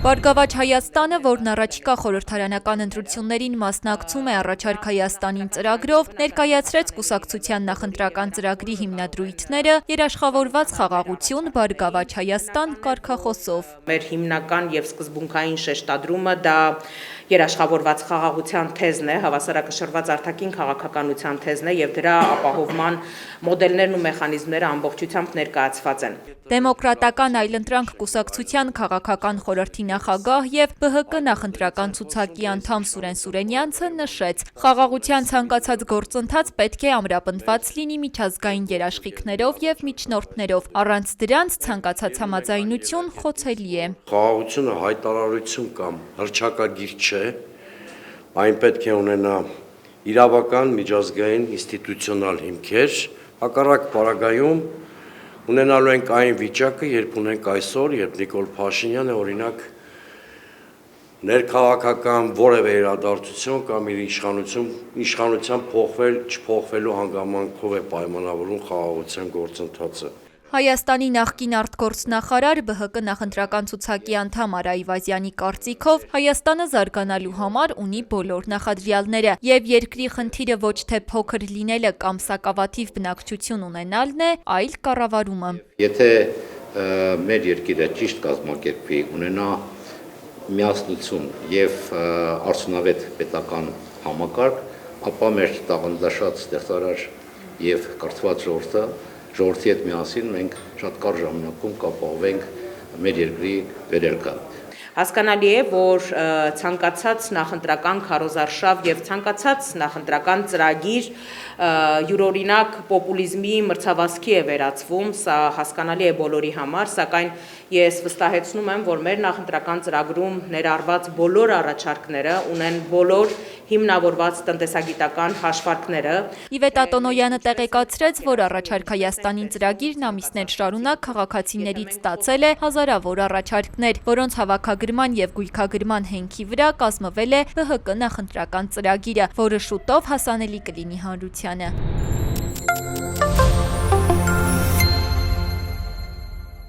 Բարգավաճ Հայաստանը, որն առաջիկա խորհրդարանական ընտրություններին մասնակցում է առաջարկ Հայաստանին ծրագրով, ներկայացրեց կուսակցության նախընտրական ծրագրի հիմնադրույթները երաշխավորված խաղաղություն, Բարգավաճ Հայաստան կարգախոսով։ Մեր հիմնական եւ սկզբունքային շեշտադրումը դա երաշխավորված խաղաղության թեզն է, հավասարակշռված արտաքին քաղաքականության թեզն է եւ դրա ապահովման մոդելներն ու մեխանիզմները ամբողջությամբ ներկայացված են։ Դեմոկրատական այլընտրանք կուսակցության քաղաքական խորհրդի նախագահ եւ ԲՀԿ նախընտրական ցուցակի անդամ Սուրեն Սուրենյանցը նշեց, խաղաղության ցանկացած գործընթաց պետք է ամրապնդված լինի միջազգային երաշխիքներով եւ միջնորդներով, առանց դրանց ցանկացած համաձայնություն խոցելի է։ Խաղաղությունը հայտարարություն կամ հռչակագիր չէ, այն պետք է ունենա իրավական, միջազգային, ինստիտուցիոնալ հիմքեր, հակառակ պարագայում ունենալու ենք այն վիճակը, երբ ունենք այսօր, երբ Նիկոլ Փաշինյանը օրինակ ներքաղաքական որևէ իրադարձություն կամ իր իշխանության չփոխվելու հանգամանքով է պայմանավորում խաղաղության գործընթացը։ Հայաստանի նախկին արտգործնախարար ԲՀԿ նախընտրական ցուցակի անդամ Արա Այվազյանի կարծիքով Հայաստանը զարգանալու համար ունի բոլոր նախադրյալները եւ երկրի խնդիրը ոչ թե փոքր լինելը կամ սակավաթիվ բնակչություն ունենալն է, այլ կառավարումը։ Եթե մեր երկիրը ճիշտ կազմակերպվի, ունենա միասնություն եւ արդյունավետ պետական համակարգ, ապա մեր տաղանդաշատ ստեղծարար եւ կրթված ժողովրդի հետ միասին մենք շատ կարճ ժամանակում կապահովենք մեր երկրի վերելքը։ Հասկանալի է, որ ցանկացած նախընտրական քարոզարշավ եւ ցանկացած նախընտրական ծրագիր յուրօրինակ պոպուլիզմի մրցավազքի է վերածվում, սա հասկանալի է բոլորի համար, սակայն ես վստահեցնում եմ, որ մեր նախընտրական ծրագրում ներառված բոլոր առաջարկները ունեն բոլոր հիմնավորված տնտեսագիտական հաշվարկները։ Իվետ Ատոնոյանը տեղեկացրեց, որ առաջարկ Հայաստանին ծրագիրն ամիսներ շարունակ քաղաքացիներից ստացել է հազարավոր առաջարկներ, որոնց հավաքագրման եւ գույքագրման հենքի վրա կազմվել է ԲՀԿ նախընտրական ծրագիրը, որը շուտով հասանելի կլինի հանրությանը։